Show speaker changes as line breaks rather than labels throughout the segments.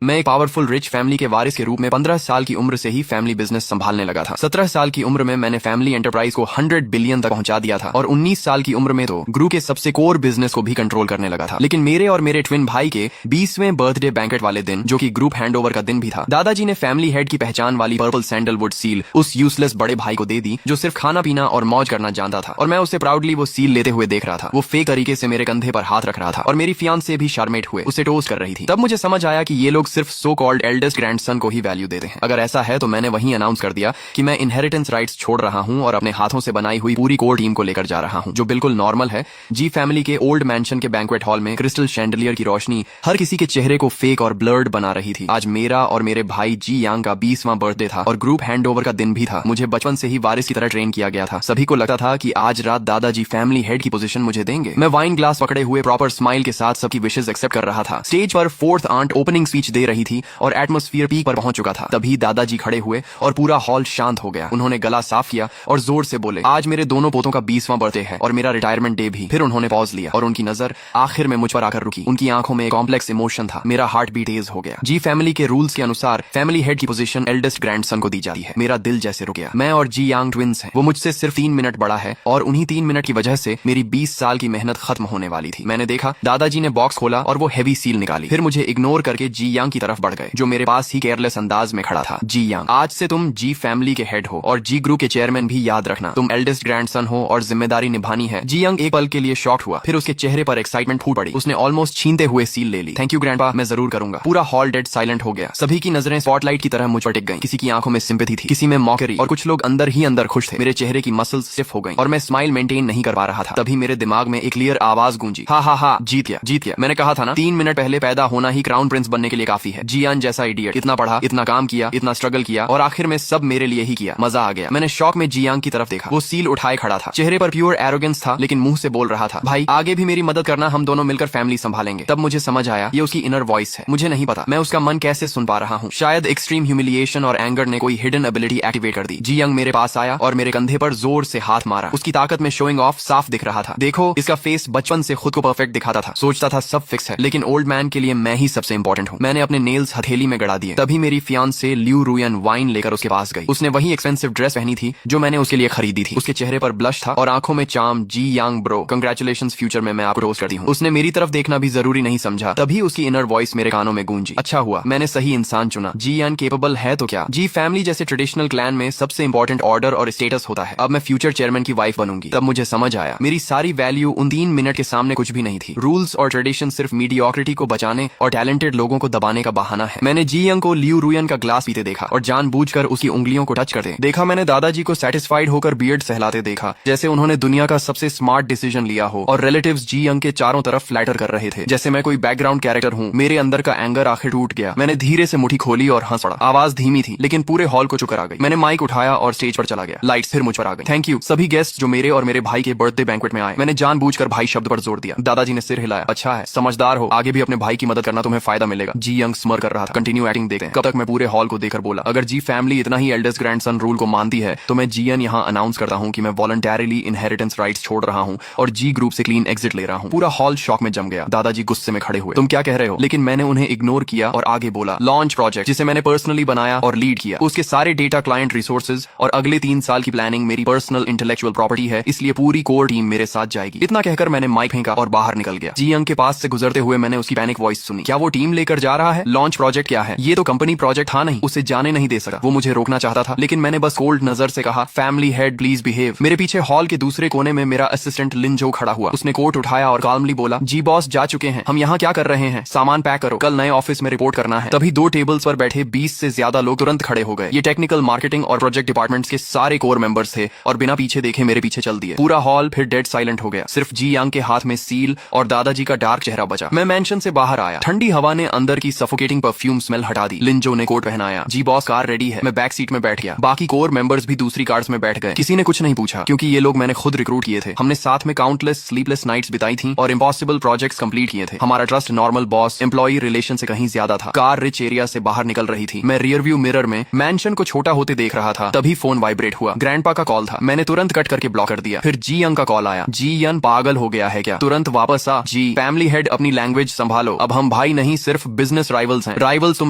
मैं एक powerful rich family के वारिस के रूप में 15 साल की उम्र से ही फैमिली बिजनेस संभालने लगा था। 17 साल की उम्र में मैंने फैमिली एंटरप्राइज को 100 बिलियन तक पहुंचा दिया था और 19 साल की उम्र में तो ग्रुप के सबसे कोर बिजनेस को भी कंट्रोल करने लगा था। लेकिन मेरे और मेरे ट्विन भाई के 20वें बर्थडे बैंकेट वाले दिन, जो कि ग्रुप हैंडओवर का दिन भी था, दादाजी ने फैमिली हेड की पहचान वाली पर्पल सैंडलवुड सील उस यूजलेस बड़े भाई को दे दी जो सिर्फ खाना पीना और मौज करना जानता था। और मैं उसे प्राउडली वो सील लेते हुए देख रहा था। वो फेक तरीके से मेरे कंधे पर हाथ रख रहा था और मेरी फियांसे भी शर्मेट हुए उसे टोस्ट कर रही थी। तब मुझे समझ आया कि ये लोग सिर्फ सो कॉल्ड एल्डेस्ट ग्रैंडसन को ही वैल्यू देते हैं। अगर ऐसा है तो मैंने वहीं अनाउंस कर दिया कि मैं इनहेरिटेंस राइट्स छोड़ रहा हूं और अपने हाथों से बनाई हुई पूरी कोर टीम को लेकर जा रहा हूं, जो बिल्कुल नॉर्मल है। जी फैमिली के ओल्ड मैंशन के बैंक्वेट हॉल में क्रिस्टल शैंडलियर की रोशनी हर किसी के चेहरे को फेक और ब्लर्ड बना रही थी। आज मेरा और मेरे भाई जी यांग का 20वां बर्थडे था और ग्रुप हैंडओवर का दिन भी था। मुझे बचपन से ही वारिस की तरह ट्रेन किया गया था। सभी को लगता था कि आज रात दादाजी फैमिली हेड की पोजीशन मुझे देंगे। मैं वाइन ग्लास पकड़े हुए प्रॉपर स्माइल के साथ सबकी विशेष एक्सेप्ट कर रहा था। स्टेज पर फोर्थ आंट ओपनिंग स्पीच दे रही थी और एटमॉस्फेयर पीक पर पहुंच चुका था। तभी दादाजी खड़े हुए और पूरा हॉल शांत हो गया। उन्होंने गला साफ किया और जोर से बोले, आज मेरे दोनों पोतों का 20वां बर्थडे है और मेरा रिटायरमेंट डे भी। फिर उन्होंने पॉज लिया और उनकी नजर आखिर में मुझ पर आकर रुकी। उनकी आंखों में कॉम्प्लेक्स इमोशन था। मेरा हार्ट बीट तेज हो गया। जी फैमिली के रूल्स के अनुसार फैमिली हेड की पोजीशन एल्डेस्ट ग्रैंडसन को दी जाती है। मेरा दिल जैसे रुक गया। मैं और जी यांग ट्विंस हैं। वो मुझसे सिर्फ 3 मिनट बड़ा है और उन्हीं 3 मिनट की वजह से मेरी 20 साल की मेहनत खत्म होने वाली थी। मैंने देखा दादाजी ने बॉक्स खोला और वो हैवी सील निकाली। फिर मुझे इग्नोर करके जी यांग की तरफ बढ़ गए, जो मेरे पास ही केयरलेस अंदाज में खड़ा था। जी यांग, आज से तुम जी फैमिली के हेड हो और जी ग्रुप के चेयरमैन भी। याद रखना, तुम एल्डेस्ट ग्रैंडसन हो और जिम्मेदारी निभानी है। जी यांग एक पल के लिए शॉक हुआ, फिर उसके चेहरे पर एक्साइटमेंट फूट पड़ी। उसने ऑलमोस्ट छीनते हुए सील ले ली। थैंक यू ग्रैंडपा, मैं जरूर करूंगा। पूरा हॉल डेड साइलेंट हो गया। सभी की नजरें स्पॉटलाइट की तरह मुझ पर टिक गईं। किसी की आंखों में सिंपैथी थी, किसी में मॉकरी और कुछ लोग अंदर ही अंदर खुश थे। मेरे चेहरे की मसल्स स्टिफ हो गईं और मैं स्माइल मेंटेन नहीं कर पा रहा था। तभी मेरे दिमाग में एक क्लियर आवाज गूंजी, हा हा हा, जीत गया, जीत गया। मैंने कहा था ना, 3 मिनट पहले पैदा होना ही क्राउन प्रिंस बनने के लिए काफी है। जियान जैसा इडियट, इतना पढ़ा, इतना काम किया, इतना स्ट्रगल किया और आखिर में सब मेरे लिए ही किया। मजा आ गया। मैंने शौक में जियांग की तरफ देखा। वो सील उठाए खड़ा था। चेहरे पर प्योर एरोगेंस था, लेकिन मुंह से बोल रहा था, भाई आगे भी मेरी मदद करना, हम दोनों मिलकर फैमिली संभालेंगे। तब मुझे समझ आया ये उसकी इनर वॉइस है। मुझे नहीं पता मैं उसका मन कैसे सुन पा रहा हूँ। शायद एक्सट्रीम ह्यूमिलिएशन और एंगर ने कोई हिडन एबिलिटी एक्टिवेट कर दी। जियांग मेरे पास आया और मेरे कंधे पर जोर से हाथ मारा। उसकी ताकत में शोइंग ऑफ साफ दिख रहा था। देखो, इसका फेस बचपन से खुद को परफेक्ट दिखाता था। सोचता था सब फिक्स है, लेकिन ओल्ड मैन के लिए मैं ही सबसे इंपॉर्टेंट हूँ। मैंने अपने नेल्स हथेली में गड़ा दिए। तभी मेरी फियांसे ल्यू रुयन वाइन लेकर उसके पास गई। उसने वही एक्सपेंसिव ड्रेस पहनी थी जो मैंने उसके लिए खरीदी थी। उसके चेहरे पर ब्लश था और आंखों में चार्म। जी यांग ब्रो, कंग्रेचुलेशंस, फ्यूचर में मैं आपको रोस्ट करती हूँ। उसने मेरी तरफ देखना भी जरूरी नहीं समझा। तभी उसकी इनर वॉइस मेरे कानों में गूंजी, अच्छा हुआ मैंने सही इंसान चुना। जी यान केपेबल है तो क्या। जी फैमिली जैसे ट्रेडिशनल क्लैन में सबसे इंपॉर्टेंट ऑर्डर और स्टेटस होता है। अब मैं फ्यूचर चेयरमैन की वाइफ बनूंगी। तब मुझे समझ आया मेरी सारी वैल्यू उन 3 मिनट के सामने कुछ भी नहीं थी। रूल्स और ट्रेडिशन सिर्फ मीडियोक्रिटी को बचाने और टैलेंटेड लोगों को दबाने का बहाना है। मैंने जी यंग को ल्यू रुयन का ग्लास पीते देखा और जानबूझकर उसकी उंगलियों को टच करते देखा। मैंने दादाजी को सेटिस्फाइड होकर बियर्ड सहलाते देखा, जैसे उन्होंने दुनिया का सबसे स्मार्ट डिसीजन लिया हो। और रिलेटिव्स जी यंग के चारों तरफ फ्लैटर कर रहे थे, जैसे मैं कोई बैकग्राउंड कैरेक्टर हूँ। मेरे अंदर का एंगर आखिर टूट गया। मैंने धीरे से मुट्ठी खोली और हंस पड़ा। आवाज धीमी थी, लेकिन पूरे हॉल को चुकर आ गई। मैंने माइक उठाया और स्टेज पर चला गया। लाइट्स फिर मुझ पर आ गई। थैंक यू सभी गेस्ट जो मेरे और मेरे भाई के बर्थडे बैंक्वेट में आए। मैंने जानबूझकर भाई शब्द पर जोर दिया। दादाजी ने सिर हिलाया, अच्छा है, समझदार हो, आगे भी अपने भाई की मदद करना, तुम्हें फायदा मिलेगा। जी यंग स्मर कर रहा था। कंटिन्यू एक्टिंग देखते हैं। कब तक मैं पूरे हॉल को देखकर बोला, अगर जी फैमिली इतना ही एल्डेस्ट ग्रैंडसन रूल को मानती है तो मैं जीएन यहाँ अनाउंस करता हूँ कि मैं वॉलंटरीली इनहेरिटेंस राइट्स छोड़ रहा हूँ और जी ग्रुप से क्लीन एग्जिट ले रहा हूँ। पूरा हॉल शॉक में जम गया। दादाजी गुस्से में खड़े हुए, तुम क्या कह रहे हो। लेकिन मैंने उन्हें इग्नोर किया और आगे बोला, लॉन्च प्रोजेक्ट जिसे मैंने पर्सनली बनाया और लीड किया, उसके सारे डेटा, क्लाइंट रिसोर्सेज और अगले 3 साल की प्लानिंग मेरी पर्सनल इंटेलेक्चुअल प्रॉपर्टी है, इसलिए पूरी कोर टीम मेरे साथ जाएगी। इतना कहकर मैंने माइक फेंका और बाहर निकल गया। जी यंग के पास से गुजरते हुए मैंने उसकी पैनिक वॉइस सुनी, क्या वो टीम लेकर जा रहा है। लॉन्च प्रोजेक्ट क्या है, ये तो कंपनी प्रोजेक्ट था नहीं। उसे जाने नहीं दे सका। वो मुझे रोकना चाहता था, लेकिन मैंने बस कोल्ड नजर से कहा, फैमिली हेड प्लीज बिहेव। मेरे पीछे हॉल के दूसरे कोने में मेरा असिस्टेंट लिंजो खड़ा हुआ। उसने कोट उठाया और काल्मली बोला, जी बॉस जा चुके हैं, हम यहाँ क्या कर रहे हैं, सामान पैक करो, कल नए ऑफिस में रिपोर्ट करना है। तभी 2 टेबल्स पर बैठे 20 से ज्यादा लोग तुरंत खड़े हो गए। ये टेक्निकल, मार्केटिंग और प्रोजेक्ट डिपार्टमेंट्स के सारे कोर मेंबर्स थे और बिना पीछे देखे मेरे पीछे चल दिए। पूरा हॉल फिर डेड साइलेंट हो गया। सिर्फ जी यांग के हाथ में सील और दादाजी का डार्क चेहरा बचा। मैं मेंशन से बाहर आया। ठंडी हवा ने अंदर की सफोकेटिंग परफ्यूम स्मेल हटा दी। लिंजो ने कोट पहनाया। जी बॉस कार रेडी है। मैं बैक सीट में बैठ गया। बाकी कोर मेंबर्स भी दूसरी कार्स में बैठ गए। किसी ने कुछ नहीं पूछा, क्योंकि ये लोग मैंने खुद रिक्रूट किए थे। हमने साथ में काउंटलेस स्लीपलेस नाइट्स बिताई थी और इम्पॉसिबल प्रोजेक्ट्स कंप्लीट किए थे। हमारा trust normal boss employee relation से कहीं ज्यादा था। कार रिच एरिया से बाहर निकल रही थी। मैं रियर व्यू मिरर में मैंशन को छोटा होते देख रहा था। तभी फोन वाइब्रेट हुआ। ग्रैंडपा का कॉल था। मैंने तुरंत कट करके ब्लॉक कर दिया। फिर जी यंग का कॉल आया। जी यन पागल हो गया है क्या, तुरंत वापस आ। जी फैमिली हेड अपनी लैंग्वेज संभालो, अब हम भाई नहीं सिर्फ बिजनेस बिजनेस राइवल्स हैं। राइवल्स तुम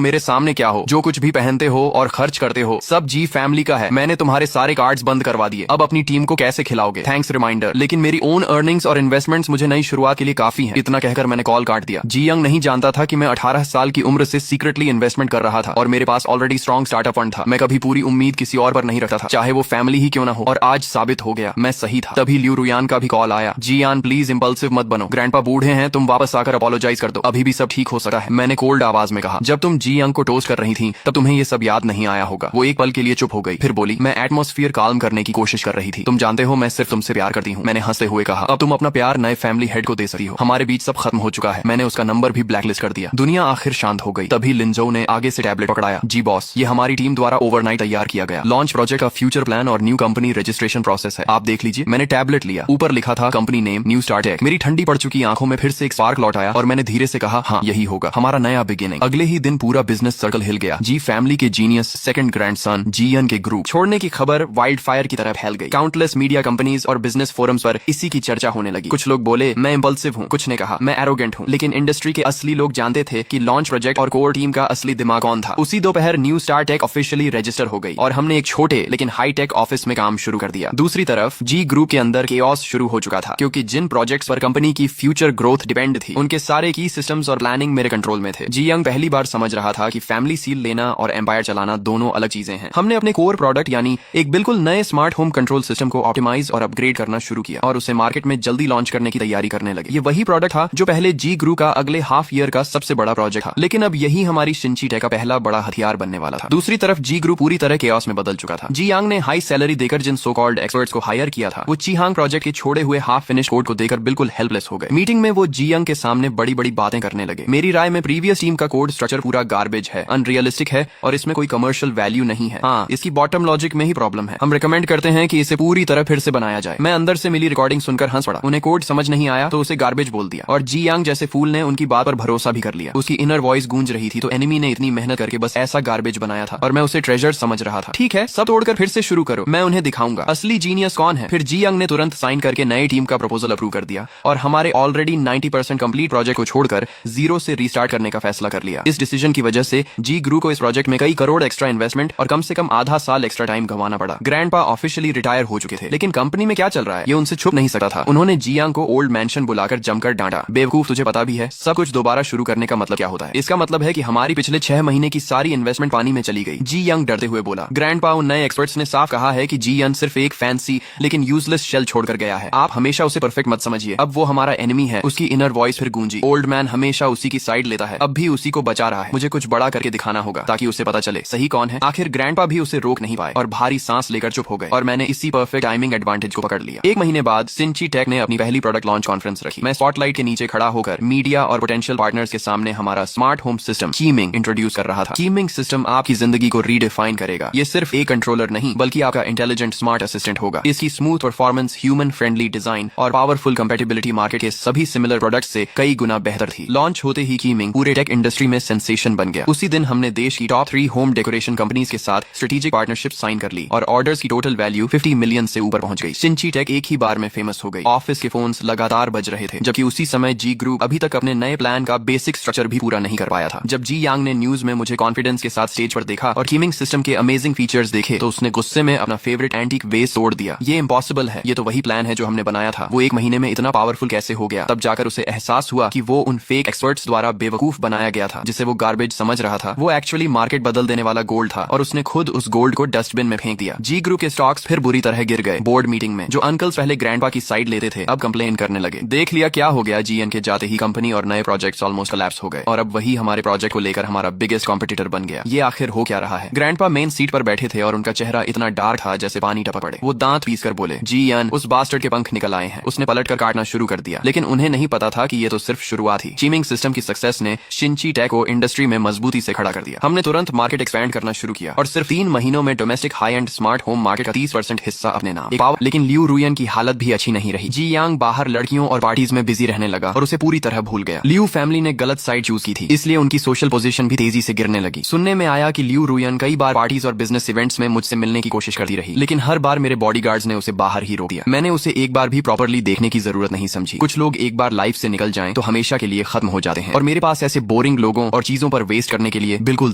मेरे सामने क्या हो, जो कुछ भी पहनते हो और खर्च करते हो सब जी फैमिली का है। मैंने तुम्हारे सारे कार्ड्स बंद करवा दिए, अब अपनी टीम को कैसे खिलाओगे? थैंक्स रिमाइंडर, लेकिन मेरी ओन अर्निंग्स और इन्वेस्टमेंट्स मुझे नई शुरुआत के लिए काफी हैं। इतना कहकर मैंने कॉल काट दिया। जी यंग नहीं जानता था कि मैं 18 साल की उम्र से सीक्रेटली इन्वेस्टमेंट कर रहा था और मेरे पास ऑलरेडी स्ट्रॉन्ग स्टार्टअप फंड था। मैं कभी पूरी उम्मीद किसी और पर नहीं रखता था, चाहे वो फैमिली ही क्यों ना हो, और आज साबित हो गया मैं सही था। तभी लियू रुयान का भी कॉल आया। जी यान प्लीज इम्पल्सिव मत बनो, ग्रैंडपा बूढ़े हैं, तुम वापस आकर अपोलोजाइज कर दो, अभी भी सब ठीक हो सकता है। मैंने कोल्ड आवाज में कहा। जब तुम जी यंग को टोस्ट कर रही थी तब तुम्हें ये सब याद नहीं आया होगा। वो एक पल के लिए चुप हो गई, फिर बोली, मैं एटमॉस्फेयर काल्म करने की कोशिश कर रही थी। तुम जानते हो मैं सिर्फ तुमसे प्यार करती हूँ। मैंने हंसते हुए कहा, अब तुम अपना प्यार नए फैमिली हेड को दे सकती हो, हमारे बीच सब खत्म हो चुका है। मैंने उसका नंबर भी ब्लैकलिस्ट कर दिया। दुनिया आखिर शांत हो गई। तभी लिंजो ने आगे से टैबलेट पकड़ाया। जी बॉस, ये हमारी टीम द्वारा ओवरनाइट तैयार किया गया लॉन्च प्रोजेक्ट का फ्यूचर प्लान और न्यू कंपनी रजिस्ट्रेशन प्रोसेस है, आप देख लीजिए। मैंने टैबलेट लिया, ऊपर लिखा था कंपनी नेम न्यू स्टार्टेक। मेरी ठंडी पड़ चुकी आंखों में फिर से एक स्पार्क लौट आया और मैंने धीरे से कहा, हाँ यही होगा हमारा नया बिगिनिंग। अगले ही दिन पूरा बिजनेस सर्कल हिल गया। जी फैमिली के जीनियस सेकंड ग्रैंडसन जीएन के ग्रुप छोड़ने की खबर वाइल्ड फायर की तरह फैल गई। काउंटलेस मीडिया कंपनीज और बिजनेस फोरम्स पर इसी की चर्चा होने लगी। कुछ लोग बोले मैं इम्पल्सिव हूँ, कुछ ने कहा मैं एरोगेंट हूँ, लेकिन इंडस्ट्री के असली लोग जानते थे कि लॉन्च प्रोजेक्ट और कोर टीम का असली दिमाग कौन था। उसी दोपहर न्यू स्टार्टेक ऑफिशियली रजिस्टर हो गई और हमने एक छोटे लेकिन हाई टेक ऑफिस में काम शुरू कर दिया। दूसरी तरफ जी ग्रुप के अंदर केओस शुरू हो चुका था, क्योंकि जिन प्रोजेक्ट्स पर कंपनी की फ्यूचर ग्रोथ डिपेंड थी उनके सारे की सिस्टम्स और प्लानिंग मेरे कंट्रोल में थे। जी यंग पहली बार समझ रहा था कि फैमिली सील लेना और एम्पायर चलाना दोनों अलग चीजें हैं। हमने अपने कोर प्रोडक्ट यानी एक बिल्कुल नए स्मार्ट होम कंट्रोल सिस्टम को ऑप्टिमाइज और अपग्रेड करना शुरू किया और उसे मार्केट में जल्दी लॉन्च करने की तैयारी करने लगे। ये वही प्रोडक्ट था जो पहले जी ग्रुप का अगले हाफ ईयर का सबसे बड़ा प्रोजेक्ट था, लेकिन अब यही हमारी शिंची टेक का पहला बड़ा हथियार बनने वाला था। दूसरी तरफ जी ग्रुप पूरी तरह केओस में बदल चुका था। जी यांग ने हाई सैलरी देकर जिन सो कॉल्ड एक्सपर्ट्स को हायर किया था वो चीहांग प्रोजेक्ट के छोड़े हुए हाफ फिनिश कोड को देकर बिल्कुल हेल्पलेस हो गए। मीटिंग में वो जी यंग के सामने बड़ी बड़ी बातें करने लगे। मेरी राय में प्रीवियस टीम का कोड स्ट्रक्चर पूरा गार्बेज है, अनरियलिस्टिक है और इसमें कोई कमर्शियल वैल्यू नहीं है। हाँ, इसकी बॉटम लॉजिक में ही प्रॉब्लम है। हम रिकमेंड करते हैं कि इसे पूरी तरह फिर से बनाया जाए। मैं अंदर से मिली रिकॉर्डिंग सुनकर हंस पड़ा। उन्हें कोड समझ नहीं आया तो उसे गार्बेज बोल दिया और जी यांग जैसे फूल ने उनकी बात पर भरोसा भी कर लिया। उसकी इनर वॉइस गूंज रही थी तो एनिमी ने इतनी मेहनत करके बस ऐसा गार्बेज बनाया था और मैं उसे ट्रेजर समझ रहा था। ठीक है, सब तोड़कर फिर से शुरू करो, मैं उन्हें दिखाऊंगा असली जीनियस कौन है। फिर जी यंग ने तुरंत साइन करके नई टीम का प्रपोजल अप्रूव कर दिया और हमारे ऑलरेडी 90% कंप्लीट प्रोजेक्ट को छोड़कर जीरो से रीस्टार्ट करने का फैसला कर लिया। इस डिसीजन की वजह से जी ग्रुप को इस प्रोजेक्ट में कई करोड़ एक्स्ट्रा इन्वेस्टमेंट और कम से कम आधा साल एक्स्ट्रा टाइम गंवाना पड़ा। ग्रैंडपा ऑफिशियली रिटायर हो चुके थे, लेकिन कंपनी में क्या चल रहा है ये उनसे छुप नहीं सकता था। उन्होंने जी यांग को ओल्ड मैंशन बुलाकर जमकर डांटा। बेवकूफ, तुझे पता भी है सब कुछ दोबारा शुरू करने का मतलब क्या होता है। इसका मतलब है कि हमारी पिछले 6 महीने की सारी इन्वेस्टमेंट पानी में चली गई। जी यंग डरते हुए बोला। ग्रैंडपा उन नए एक्सपर्ट्स ने साफ कहा है कि जी यंग सिर्फ एक फैंसी लेकिन यूजलेस शेल छोड़कर गया है। आप हमेशा उसे परफेक्ट मत समझिए, अब वो हमारा एनिमी है। उसकी इनर वॉइस फिर गूंजी। ओल्ड मैन हमेशा उसी की साइड लेता है, अब भी उसी को बचा रहा है। मुझे कुछ बड़ा करके दिखाना होगा ताकि उसे पता चले सही कौन है। आखिर ग्रैंडपा भी उसे रोक नहीं पाए और भारी सांस लेकर चुप हो गए और मैंने इसी परफेक्ट टाइमिंग एडवांटेज को पकड़ लिया। 1 महीने बाद सिंची टेक ने अपनी पहली प्रोडक्ट लॉन्च कॉन्फ्रेंस रखी। मैं स्पॉटलाइट के नीचे खड़ा होकर मीडिया और पोटेंशियल पार्टनर्स के सामने हमारा स्मार्ट होम सिस्टम कीमिंग इंट्रोड्यूस कर रहा था। कीमिंग सिस्टम आपकी जिंदगी को रीडिफाइन करेगा। ये सिर्फ एक कंट्रोलर नहीं बल्कि आपका इंटेलिजेंट स्मार्ट असिस्टेंट होगा। इसकी smooth performance, human friendly design और पावरफुल कंपैटिबिलिटी मार्केट के सभी सिमिलर प्रोडक्ट्स से कई गुना बेहतर थी। लॉन्च होते ही कीमिंग पूरे टेक इंडस्ट्री में सेंसेशन बन गया। उसी दिन हमने देश की टॉप 3 होम डेकोरेशन कंपनीज के साथ स्ट्रेटेजिक पार्टनरशिप साइन कर ली और ऑर्डर्स की टोटल वैल्यू 50 मिलियन से ऊपर पहुंच गई। सिंची टेक एक ही बार में फेमस हो गई। ऑफिस के फोन्स लगातार बज रहे थे, जबकि उसी समय जी ग्रुप अभी तक अपने नए प्लान का बेसिक स्ट्रक्चर भी पूरा नहीं कर पाया था। जब जी यांग ने न्यूज में मुझे कॉन्फिडेंस के साथ स्टेज पर देखा और कीमिंग सिस्टम के अमेजिंग फीचर्स देखे तो उसने गुस्से में अपना फेवरेट एंटीक वेस तोड़ दिया। ये इम्पॉसिबल है, ये तो वही प्लान है जो हमने बनाया था। वो 1 महीने में इतना पावरफुल कैसे हो गया? तब जाकर उसे एहसास हुआ कि वो उन फेक एक्सपर्ट्स द्वारा बेवकूफ बनाया गया था। जिसे वो गार्बेज समझ रहा था वो एक्चुअली मार्केट बदल देने वाला गोल्ड था और उसने खुद उस गोल्ड को डस्टबिन में फेंक दिया। जी ग्रुप के स्टॉक्स फिर बुरी तरह गिर गए। बोर्ड मीटिंग में जो अंकल्स पहले ग्रैंडपा की साइड लेते थे अब कंप्लेन करने लगे। देख लिया क्या हो गया, जीएन के जाते ही कंपनी और नए प्रोजेक्ट्स ऑलमोस्ट कोलैप्स हो गए और अब वही हमारे प्रोजेक्ट को लेकर हमारा बिगेस्ट कॉम्पिटिटर बन गया। ये आखिर हो क्या रहा है? ग्रैंडपा मेन सीट पर बैठे थे और उनका चेहरा इतना डार्क था जैसे पानी टपक पड़े। वो दांत पीस कर बोले, जीएन उस बास्टर्ड के पंख निकल आए हैं। उसने पलट कर काटना शुरू कर दिया, लेकिन उन्हें नहीं पता था कि ये तो सिर्फ शुरुआत थी। कीमिंग सिस्टम की सक्सेस ने शिंची टेक को इंडस्ट्री में मजबूती से खड़ा कर दिया। हमने तुरंत मार्केट एक्सपैंड करना शुरू किया और सिर्फ 3 महीनों में domestic high and smart home market का 30% हिस्सा अपने नाम। लेकिन लियू रुयन की हालत भी अच्छी नहीं रही। जी यांग बाहर लड़कियों और पार्टीज में बिजी रहने लगा और उसे पूरी तरह भूल गया। लियू फैमिली ने गलत साइड चूज की थी, इसलिए उनकी सोशल पोजीशन भी तेजी से गिरने लगी। सुनने में आया कि लियू रुयन कई बार पार्टीज और बिजनेस इवेंट्स में मुझसे मिलने की कोशिश करती रही, लेकिन हर बार मेरे बॉडीगार्ड्स ने उसे बाहर ही रोक दिया। मैंने उसे एक बार भी प्रॉपर्ली देखने की जरूरत नहीं समझी। कुछ लोग एक बार लाइफ से निकल जाएं तो हमेशा के लिए खत्म हो जाते हैं और मेरे पास ऐसे बोरिंग बोरिंग लोगों और चीजों पर वेस्ट करने के लिए बिल्कुल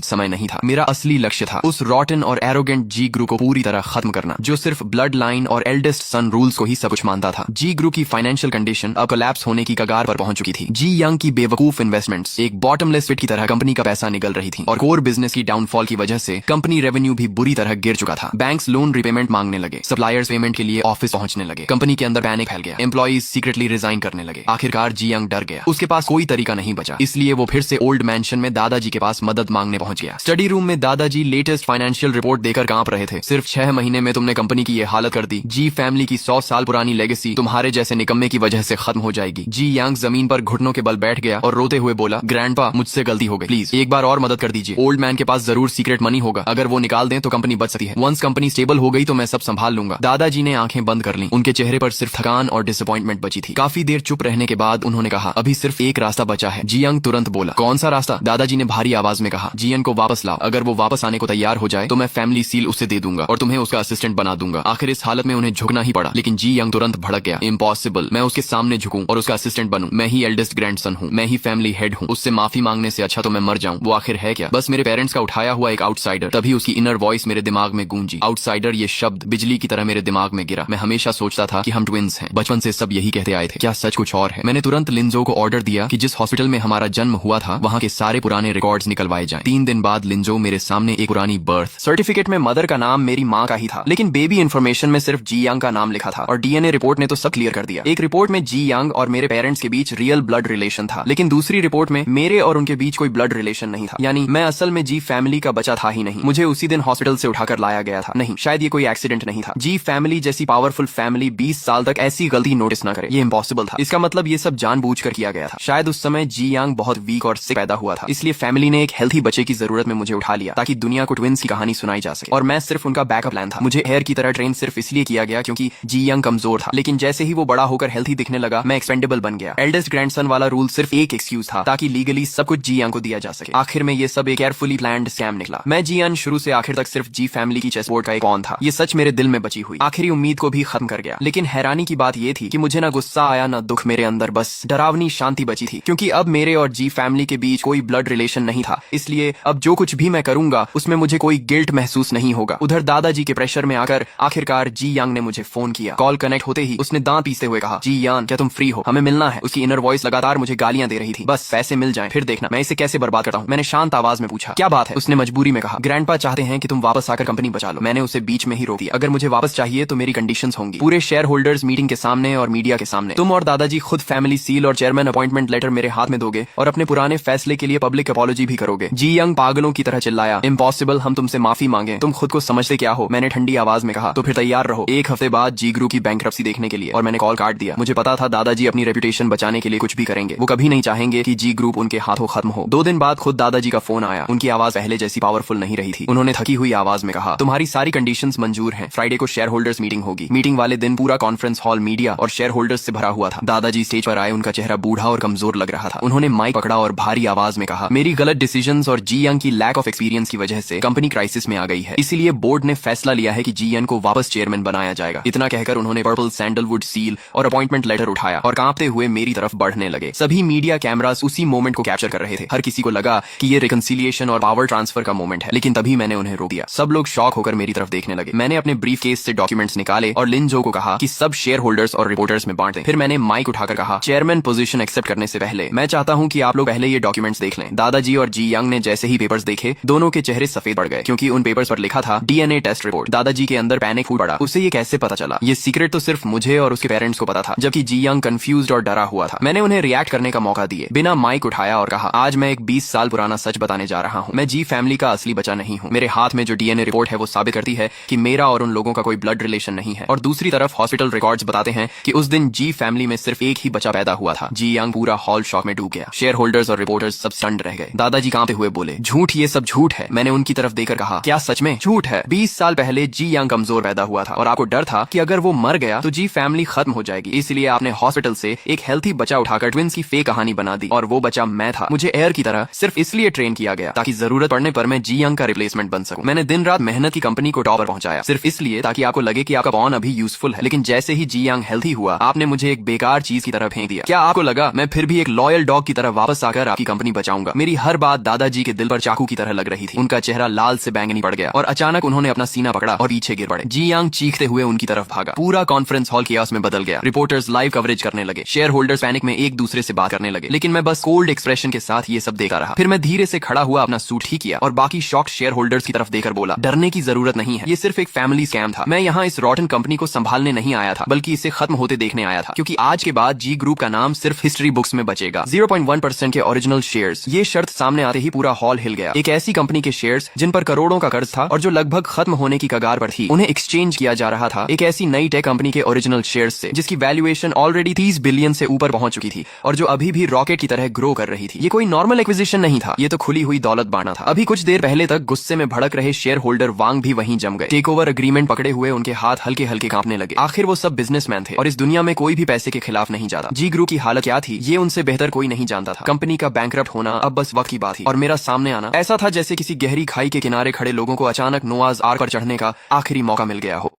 समय नहीं था। मेरा असली लक्ष्य था उस रॉटन और एरोगेंट जी ग्रुप को पूरी तरह खत्म करना, जो सिर्फ ब्लड लाइन और एल्डेस्ट सन रूल्स को ही सब कुछ मानता था। जी ग्रुप की फाइनेंशियल कंडीशन अब कोलैप्स होने की कगार पर पहुंच चुकी थी। जी यंग की बेवकूफ इन्वेस्टमेंट्स एक बॉटमलेस पिट की तरह कंपनी का पैसा निगल रही थी और कोर बिजनेस की डाउनफॉल की वजह से कंपनी रेवेन्यू भी बुरी तरह गिर चुका था। बैंक्स लोन रिपेमेंट मांगने लगे, सप्लायर्स पेमेंट के लिए ऑफिस पहुंचने लगे, कंपनी के अंदर पैनिक फैल गया, एम्प्लॉइज सीक्रेटली रिजाइन करने लगे। आखिरकार जी यंग डर गया, उसके पास कोई तरीका नहीं बचा, इसलिए वो फिर से ओल्ड मैंशन में दादाजी के पास मदद मांगने पहुंच गया। स्टडी रूम में दादाजी लेटेस्ट फाइनेंशियल रिपोर्ट देकर कांप रहे थे। सिर्फ 6 महीने में तुमने कंपनी की ये हालत कर दी। जी फैमिली की 100 साल पुरानी लेगेसी तुम्हारे जैसे निकम्मे की वजह से खत्म हो जाएगी। जी यंग जमीन पर घुटनों के बल बैठ गया और रोते हुए बोला, ग्रैंडपा मुझसे गलती हो गई, प्लीज एक बार और मदद कर दीजिए। ओल्ड मैन के पास जरूर सीक्रेट मनी होगा, अगर वो निकाल दें तो कंपनी बच सकती है। वंस कंपनी स्टेबल हो गई तो मैं सब संभाल लूंगा। दादाजी ने आंखें बंद कर ली, उनके चेहरे पर सिर्फ थकान और डिसअपॉइंटमेंट बची थी। काफी देर चुप रहने के बाद उन्होंने कहा, अभी सिर्फ एक रास्ता बचा है। जी यंग तुरंत बोला, कौन सा रास्ता? दादाजी ने भारी आवाज में कहा, जी यंग को वापस लाओ। अगर वो वापस आने को तैयार हो जाए तो मैं फैमिली सील उसे दे दूंगा और तुम्हें उसका असिस्टेंट बना दूंगा। आखिर इस हालत में उन्हें झुकना ही पड़ा, लेकिन जी यंग तुरंत भड़क गया, इम्पॉसिबल, मैं उसके सामने झुकूं और उसका असिस्टेंट बनूं? मैं ही एल्डेस्ट ग्रैंडसन हूं, मैं ही फैमिली हेड हूं, उससे माफी मांगने से अच्छा तो मैं मर जाऊं। वो आखिर है क्या? बस मेरे पेरेंट्स का उठाया हुआ एक आउटसाइडर। तभी उसकी इनर वॉइस मेरे दिमाग में गूंजी। आउटसाइडर ये शब्द बिजली की तरह मेरे दिमाग में गिरा। मैं हमेशा सोचता था कि हम ट्विंस हैं, बचपन से सब यही कहते आए थे, क्या सच कुछ और है? मैंने तुरंत लिंजो को ऑर्डर दिया कि जिस हॉस्पिटल में हमारा जन्म हुआ था वहाँ के सारे पुराने रिकॉर्ड्स निकलवाए जाएं। 3 दिन बाद लिंजो मेरे सामने एक पुरानी बर्थ सर्टिफिकेट में मदर का नाम मेरी माँ का ही था, लेकिन बेबी इन्फॉर्मेशन में सिर्फ जी यंग का नाम लिखा था और डीएनए रिपोर्ट ने तो सब क्लियर कर दिया। एक रिपोर्ट में जी यंग और मेरे पेरेंट्स के बीच रियल ब्लड रिलेशन था, लेकिन दूसरी रिपोर्ट में मेरे और उनके बीच कोई ब्लड रिलेशन नहीं था। यानी मैं असल में जी फैमिली का बच्चा था ही नहीं। मुझे उसी दिन हॉस्पिटल से उठाकर लाया गया था। नहीं, शायद ये कोई एक्सीडेंट नहीं था। जी फैमिली जैसी पावरफुल फैमिली 20 साल तक ऐसी गलती नोटिस न करे, ये इम्पॉसिबल था। इसका मतलब ये सब जानबूझकर किया गया था। शायद उस समय जी यंग बहुत वीक और सिक पैदा हुआ था, इसलिए फैमिली ने एक हेल्थी बच्चे की जरूरत में मुझे उठा लिया ताकि दुनिया को ट्विंस की कहानी सुनाई जा सके। और मैं सिर्फ उनका बैकअप प्लान था। मुझे हेयर की तरह ट्रेन सिर्फ इसलिए किया गया क्योंकि जी यंग कमजोर था, लेकिन जैसे ही वो बड़ा होकर हेल्थी दिखने लगा मैं एक्सपेंडेबल बन गया। एल्डेस्ट ग्रैंडसन वाला रूल सिर्फ एक एक्सक्यूज था ताकि लीगली सब कुछ जी यंग को दिया जा सके। आखिर में ये सब एक केयरफुली प्लान्ड स्कैम निकला। मैं जी यंग शुरू से आखिर तक सिर्फ जी फैमिली की चेसबोर्ड का एक पॉन था। ये सच मेरे दिल में बची हुई आखिरी उम्मीद को भी खत्म कर गया। लेकिन हैरानी की बात ये थी कि मुझे ना गुस्सा आया ना दुख, मेरे अंदर बस डरावनी शांति बची थी, क्योंकि अब मेरे और जी फैमिली के बीच कोई ब्लड रिलेशन नहीं था। इसलिए अब जो कुछ भी मैं करूंगा उसमें मुझे कोई गिल्ट महसूस नहीं होगा। उधर दादाजी के प्रेशर में आकर आखिरकार जी यंग ने मुझे फोन किया। कॉल कनेक्ट होते ही उसने दांत पीसते हुए कहा, जी यान क्या तुम फ्री हो? हमें मिलना है। उसकी इनर वॉइस लगातार मुझे गालियां दे रही थी, बस पैसे मिल जाएं फिर देखना मैं इसे कैसे बर्बाद करता हूँ। मैंने शांत आवाज में पूछा, क्या बात है? उसने मजबूरी में कहा, ग्रैंडपा चाहते हैं कि तुम वापस आकर कंपनी बचा लो। मैंने उसे बीच में ही रोक दिया, अगर मुझे वापस चाहिए तो मेरी कंडीशंस होंगी, पूरे शेयर होल्डर्स मीटिंग के सामने और मीडिया के सामने। तुम और दादाजी खुद फैमिली सील और चेयरमैन अपॉइंटमेंट लेटर मेरे हाथ में दोगे और अपने पुराने फैसले के लिए पब्लिक अपॉलॉजी भी करोगे। जी यंग पागलों की तरह चिल्लाया, इम्पॉसिबल, हम तुमसे माफी मांगे, तुम खुद को समझते क्या हो? मैंने ठंडी आवाज में कहा, तो फिर तैयार रहो। एक हफ्ते बाद जी ग्रुप की बैंकरप्सी देखने के लिए, और मैंने कॉल काट दिया। मुझे पता था दादाजी अपनी रेपुटेशन बचाने के लिए कुछ भी करेंगे। वो कभी नहीं चाहेंगे कि जी ग्रुप उनके हाथों खत्म हो। 2 दिन बाद खुद दादाजी का फोन आया। उनकी आवाज पहले जैसी पावरफुल नहीं रही थी। उन्होंने थकी हुई आवाज में कहा, तुम्हारी सारी कंडीशंस मंजूर हैं। फ्राइडे को शेयर होल्डर्स मीटिंग होगी। मीटिंग वाले दिन पूरा कॉन्फ्रेंस हॉल मीडिया और शेयर होल्डर्स से भरा हुआ था। दादाजी स्टेज पर आए, उनका चेहरा बूढ़ा और कमजोर लग रहा था। उन्होंने माइक पकड़ा और भारी आवाज में कहा, मेरी गलत डिसीजंस और जी यंग की लैक ऑफ एक्सपीरियंस की वजह से कंपनी क्राइसिस में आ गई है, इसीलिए बोर्ड ने फैसला लिया है कि जी यंग को वापस चेयरमैन बनाया जाएगा। इतना कहकर उन्होंने पर्पल सैंडलवुड सील और अपॉइंटमेंट लेटर उठाया और कांपते हुए मेरी तरफ बढ़ने लगे। सभी मीडिया कैमरास उसी मोमेंट को कैप्चर कर रहे थे। हर किसी को लगा कि ये रिकंसिलिएशन और पावर ट्रांसफर का मोमेंट है, लेकिन तभी मैंने उन्हें रोक दिया। सब लोग शॉक होकर मेरी तरफ देखने लगे। मैंने अपने ब्रीफ केस से डॉक्यूमेंट्स निकाले और लिंजो को कहा कि सब शेयर होल्डर्स और रिपोर्टर्स में बांट दें। फिर मैंने माइक उठाकर कहा, चेयरमैन पोजीशन एक्सेप्ट करने से पहले मैं चाहता हूं कि आप लोग पहले ये डॉक्यूमेंट्स देख लें। दादाजी और जी यंग ने जैसे ही पेपर्स देखे, दोनों के चेहरे सफेद पड़ गए, क्योंकि उन पेपर्स पर लिखा था डीएनए टेस्ट रिपोर्ट। दादाजी के अंदर पैनिक फूट पड़ा। उसे ये कैसे पता चला? ये सीक्रेट तो सिर्फ मुझे और उसके पेरेंट्स को पता था, जबकि जी यंग कंफ्यूज्ड और डरा हुआ था। मैंने उन्हें रिएक्ट करने का मौका दिए, बिना माइक उठाया और कहा, आज मैं एक 20 साल पुराना सच बताने जा रहा हूँ। मैं जी फैमिली का असली बच्चा नहीं हूँ। मेरे हाथ में जो डीएनए रिपोर्ट है वो साबित करती है कि मेरा और उन लोगों का कोई ब्लड रिलेशन नहीं है, और दूसरी तरफ हॉस्पिटल रिकॉर्ड्स बताते हैं कि उस दिन जी फैमिली में सिर्फ एक ही बच्चा पैदा हुआ था। जी यंग पूरा हॉल शॉक में डूब गया। शेयर होल्डर्स और रिपोर्टर्स सब स्टन्ड रह गए। दादाजी कांपते हुए बोले, झूठ, ये सब झूठ है। मैंने उनकी तरफ देखकर कहा, क्या सच में झूठ है? 20 साल पहले जी यंग कमजोर पैदा हुआ था और आपको डर था कि अगर वो मर गया तो जी फैमिली खत्म हो जाएगी, इसलिए आपने हॉस्पिटल से एक हेल्थी बच्चा उठाकर ट्विंस की फेक कहानी बना दी, और वो बच्चा मैं था। मुझे एयर की तरह सिर्फ इसलिए ट्रेन किया गया ताकि जरूरत पड़ने पर मैं जी यंग का रिप्लेसमेंट बन सकूं। मैंने दिन रात मेहनत की कंपनी को टॉप पर पहुंचाया, सिर्फ इसलिए ताकि आपको लगे कि आपका पॉन अभी यूजफुल है। लेकिन जैसे ही जी यंग हेल्थी हुआ, आपने मुझे एक बेकार चीज की तरह फेंक दिया। क्या आपको लगा मैं फिर भी एक लॉयल डॉग की तरह वापस आकर आपकी की कंपनी बचाऊंगा। मेरी हर बात दादाजी के दिल पर चाकू की तरह लग रही थी। उनका चेहरा लाल से बैंगनी पड़ गया और अचानक उन्होंने अपना सीना पकड़ा और पीछे गिर पड़े। जी यांग चीखते हुए उनकी तरफ भागा। पूरा कॉन्फ्रेंस हॉल कियास में बदल गया। रिपोर्टर्स लाइव कवरेज करने लगे। शेयर होल्डर्स पैनिक में एक दूसरे से बात करने लगे, लेकिन मैं बस कोल्ड एक्सप्रेशन के साथ ये सब देखा रहा। फिर मैं धीरे से खड़ा हुआ, अपना सूट ठीक किया और बाकी शॉक्ड शेयर होल्डर्स की तरफ देखकर बोला, डरने की जरूरत नहीं है, ये सिर्फ एक फैमिली स्कैम था। मैं यहाँ इस रॉटन कंपनी को संभालने नहीं आया था, बल्कि इसे खत्म होते देखने आया था, क्योंकि आज के बाद जी ग्रुप का नाम सिर्फ हिस्ट्री बुक्स में बचेगा। 0.1% के ओरिजिनल शेयर्स। ये शर्त सामने आते ही पूरा हॉल हिल गया। एक ऐसी कंपनी के शेयर्स जिन पर करोड़ों का कर्ज था और जो लगभग खत्म होने की कगार पर थी, उन्हें एक्सचेंज किया जा रहा था एक ऐसी नई टेक कंपनी के ओरिजिनल शेयर्स से, जिसकी वैल्यूएशन ऑलरेडी 30 बिलियन से ऊपर पहुंच चुकी थी और जो अभी भी रॉकेट की तरह ग्रो कर रही थी। ये कोई नॉर्मल एक्विजिशन नहीं था, ये तो खुली हुई दौलत बांटना था। अभी कुछ देर पहले तक गुस्से में भड़क रहे शेयर होल्डर वांग भी वहीं जम गए। टेक ओवर एग्रीमेंट पकड़े हुए उनके हाथ हल्के हल्के कांपने लगे। आखिर वो सब बिजनेसमैन थे और इस दुनिया में कोई भी पैसे के खिलाफ नहीं जाता। जी ग्रुप की हालत क्या थी, ये उनसे बेहतर कोई नहीं जानता था। कंपनी का बैंकरप्ट होना अब बस वक्त की बात थी और मेरा सामने आना ऐसा था जैसे किसी गहरी खाई के किनारे खड़े लोगों को अचानक नोआज आर्क पर चढ़ने का आखिरी मौका मिल गया हो।